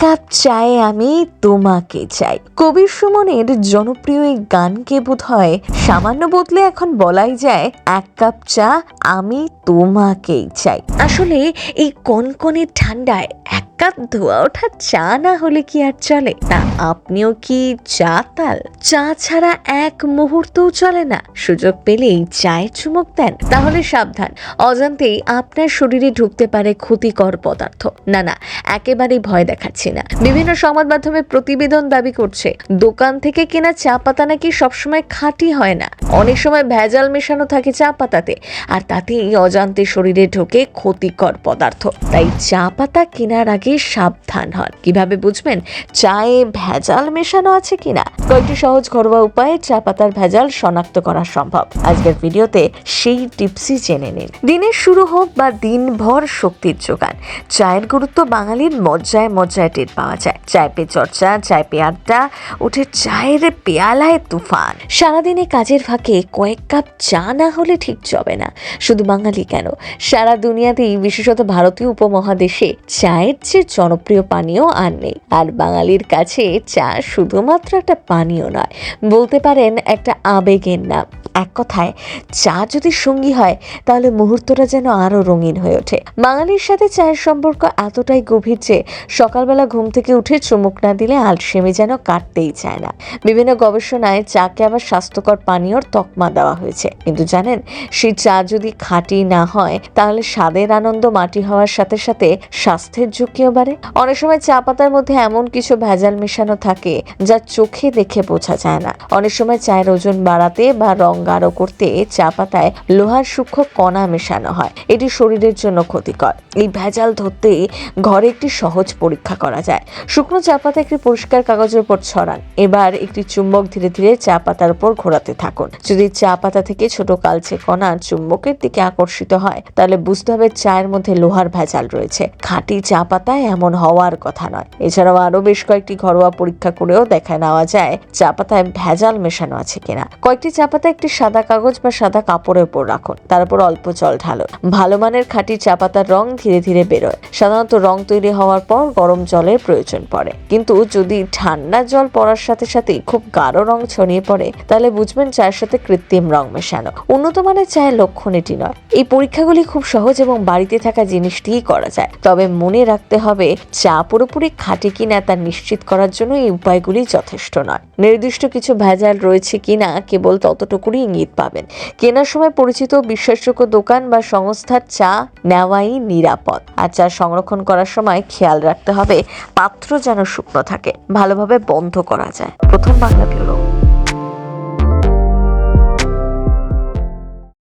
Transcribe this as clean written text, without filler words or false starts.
Cup চায়ে আমি তোমাকে চাই। কবির সুমনের জনপ্রিয় এই গানকে বোধহয় সামান্য বদলে এখন বলাই যায় এক কাপ চা আমি তোমাকেই চাই। আসলে এই কনকনে ঠান্ডায় এক কাপ ধোয়া ওঠা চা না হলে কি আর চলে না? আপনিও কি চা তাল? চা ছাড়া এক মুহূর্তও চলে না? সুযোগ পেলেই চায়ে চুমুক দেন? তাহলে সাবধান, অজান্তেই আপনার শরীরে ঢুকতে পারে ক্ষতিকর পদার্থ। না, একেবারেই ভয় দেখাচ্ছি না। বিভিন্ন সংবাদ মাধ্যমে প্রতিবেদন দাবি করছে দোকান থেকে কেনা চা পাতা নাকি সবসময় খাঁটি হয় না, অনেক সময় ভেজাল মেশানো থাকে চা পাতাতে, আর তাতেই অজান্তে শরীরে ঢোকে ক্ষতিকর পদার্থ। তাই চা পাতা কেনার আগে সাবধান হন। কিভাবে বুঝবেন চায়ে ভেজাল মেশানো আছে কিনা? কয়েকটি সহজ ঘরোয়া উপায়ে চা পাতার ভেজাল শনাক্ত করা সম্ভব। আজকের ভিডিওতে সেই টিপসই জেনে নিন। দিনের শুরু হোক বা দিনভর শক্তির যোগান, চায়ের গুরুত্ব বাঙালির মজ্জায় মজ্জায় টের পাওয়া যায়। চায় পে চর্চা, চায় পে আড্ডা, উঠে চায়ের পেয়ালায় তুফান। সারাদিনে কাজের ফাঁকে কয়েক কাপ চা না হলে ঠিক চবে না। শুধু বাঙালি কেন, সারা দুনিয়াতেই, বিশেষত ভারতীয় উপমহাদেশে চায়ের যে জনপ্রিয় পানীয় আর নেই। আর বাঙালির কাছে চা শুধুমাত্র একটা পানীয় নয়, বলতে পারেন একটা আবেগের নাম। এক কথায় চা যদি সঙ্গী হয় তাহলে মুহূর্তটা যেন আরো রঙিন হয়ে ওঠে। বাঙালির সাথে চায়ের সম্পর্ক এতটাই গভীর যে সকালবেলা ঘুম থেকে উঠে চুমুক না দিলে আলসেমি যেন কাটতেই চায় না। বিভিন্ন গবেষণায় চাকে আবার স্বাস্থ্যকর পানীয়র তকমা দেওয়া হয়েছে। কিন্তু জানেন, সেই চা যদি খাঁটি না হয় তাহলে স্বাদের আনন্দ মাটি হওয়ার সাথে সাথে স্বাস্থ্যের ঝুঁকিও বাড়ে। অনেক সময় চা পাতার মধ্যে এমন কিছু ভেজাল মেশানো থাকে যা চোখে দেখে বোঝা যায় না। অনেক সময় চায়ের ওজন বাড়াতে বা রং গাঢ় করতে চা পাতায় লোহার সূক্ষ্ম কণা মেশানো হয়। এটি শরীরের জন্য ক্ষতিকর। এই ভেজাল ধরতে ঘরে একটি সহজ পরীক্ষা করা যায়। শুকনো চা পাতা একটি পরিষ্কার কাগজের উপর ছড়ান। এবার একটি চুম্বক ধীরে ধীরে চা পাতার উপর ঘোরাতে থাকুন। যদি চা পাতা থেকে ছোট কালচে কণা চুম্বকের দিকে আকর্ষিত হয় তাহলে বুঝতে হবে চায়ের মধ্যে লোহার ভেজাল রয়েছে। খাঁটি চা পাতায় এমন হওয়ার কথা নয়। এছাড়াও আরো বেশ কয়েকটি ঘরোয়া পরীক্ষা করেও দেখা নেওয়া যায় চা পাতায় ভেজাল মেশানো আছে কিনা। কয়েকটি চা পাতা একটি সাদা কাগজ বা সাদা কাপড়ের উপর রাখুন, তার উপর অল্প জল ঢালুন। ভালো মানের খাঁটি চা পাতার রং ধীরে ধীরে বেরোয়। সাধারণত রং তৈরি হওয়ার পর গরম জলের প্রয়োজন পড়ে, কিন্তু যদি ঠান্ডা জল পড়ার সাথে সাথেই খুব গাঢ় রং ছড়িয়ে পড়ে তাহলে বুঝবেন চায়ের সাথে কৃত্রিম রং মেশানো। উন্নত মানের চায়ের লক্ষণ এটি নয়। এই পরীক্ষাগুলি খুব সহজ এবং বাড়িতে থাকা জিনিস দিয়েই করা যায়। তবে মনে রাখতে হবে চা পুরোপুরি খাঁটি কিনা তা নিশ্চিত করার জন্য এই উপায়গুলি যথেষ্ট নয়। নির্দিষ্ট কিছু ভেজাল রয়েছে কিনা কেবল ততটুকুই ইঙ্গিত পাবেন। কেনার সময় পরিচিত বিশ্বাসযোগ্য দোকান বা সংস্থার চা নেওয়াই নিরাপদ। আর চা সংরক্ষণ করার সময় খেয়াল রাখতে হবে পাত্র যেন শুকনো থাকে, ভালোভাবে বন্ধ করা যায়। প্রথম বাংলা ব্যুরো।